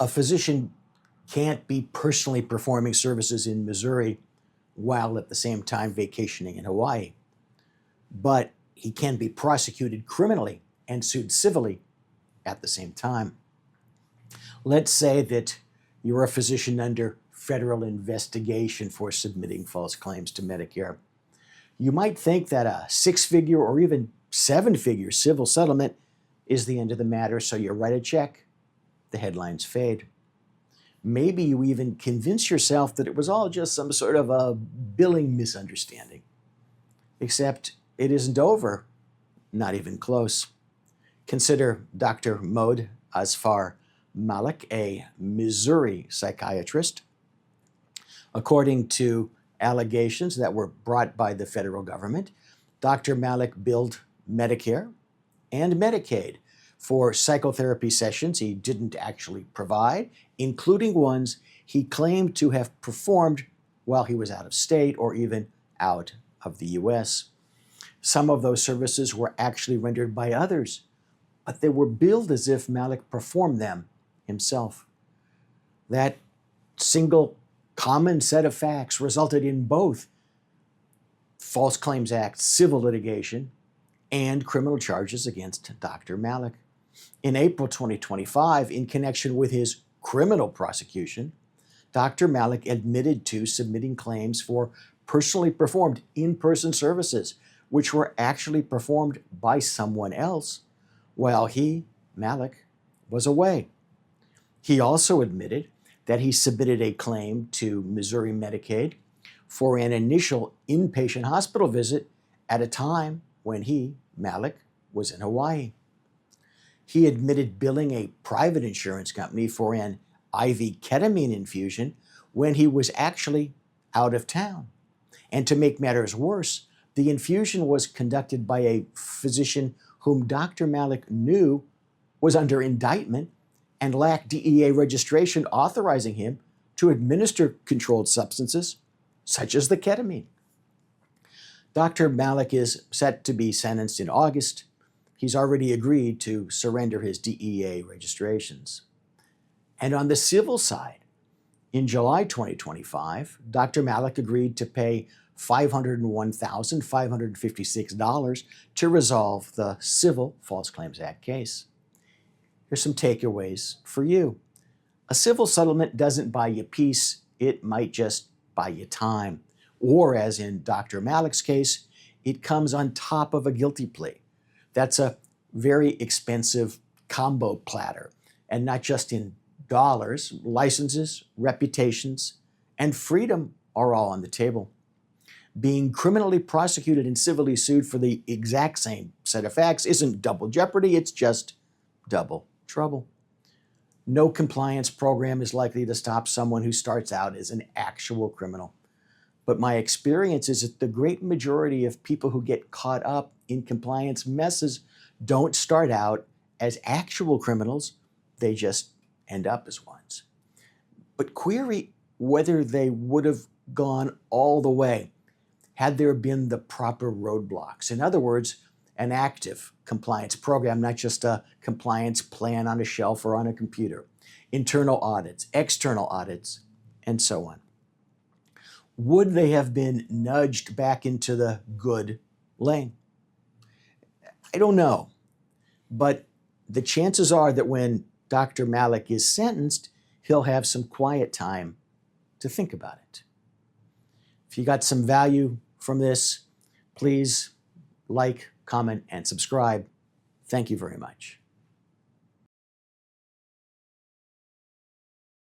A physician can't be personally performing services in Missouri while at the same time vacationing in Hawaii. But he can be prosecuted criminally and sued civilly at the same time. Let's say that you're a physician under federal investigation for submitting false claims to Medicare. You might think that a 6-figure or even 7-figure civil settlement is the end of the matter, so you write a check. The headlines fade. Maybe you even convince yourself that it was all just some sort of a billing misunderstanding. Except it isn't over, not even close. Consider Dr. Mohd Asfar Malik, a Missouri psychiatrist. According to allegations that were brought by the federal government, Dr. Malik billed Medicare and Medicaid for psychotherapy sessions he didn't actually provide, including ones he claimed to have performed while he was out of state or even out of the U.S. Some of those services were actually rendered by others, but they were billed as if Malik performed them himself. That single common set of facts resulted in both False Claims Act civil litigation and criminal charges against Dr. Malik. In April 2025, in connection with his criminal prosecution, Dr. Malik admitted to submitting claims for personally performed in-person services, which were actually performed by someone else while he, Malik, was away. He also admitted that he submitted a claim to Missouri Medicaid for an initial inpatient hospital visit at a time when he, Malik, was in Hawaii. He admitted billing a private insurance company for an IV ketamine infusion when he was actually out of town. And to make matters worse, the infusion was conducted by a physician whom Dr. Malik knew was under indictment and lacked DEA registration authorizing him to administer controlled substances such as the ketamine. Dr. Malik is set to be sentenced in August. He's already agreed to surrender his DEA registrations. And on the civil side, in July 2025, Dr. Malik agreed to pay $501,556 to resolve the civil False Claims Act case. Here's some takeaways for you. A civil settlement doesn't buy you peace, it might just buy you time. Or, as in Dr. Malik's case, it comes on top of a guilty plea. That's a very expensive combo platter, and not just in dollars. Licenses, reputations, and freedom are all on the table. Being criminally prosecuted and civilly sued for the exact same set of facts isn't double jeopardy, it's just double trouble. No compliance program is likely to stop someone who starts out as an actual criminal. But my experience is that the great majority of people who get caught up in compliance messes don't start out as actual criminals, they just end up as ones. But query whether they would have gone all the way had there been the proper roadblocks. In other words, an active compliance program, not just a compliance plan on a shelf or on a computer. Internal audits, external audits, and so on. Would they have been nudged back into the good lane? I don't know, but the chances are that when Dr. Malik is sentenced, he'll have some quiet time to think about it. If you got some value from this, please like, comment, and subscribe. Thank you very much.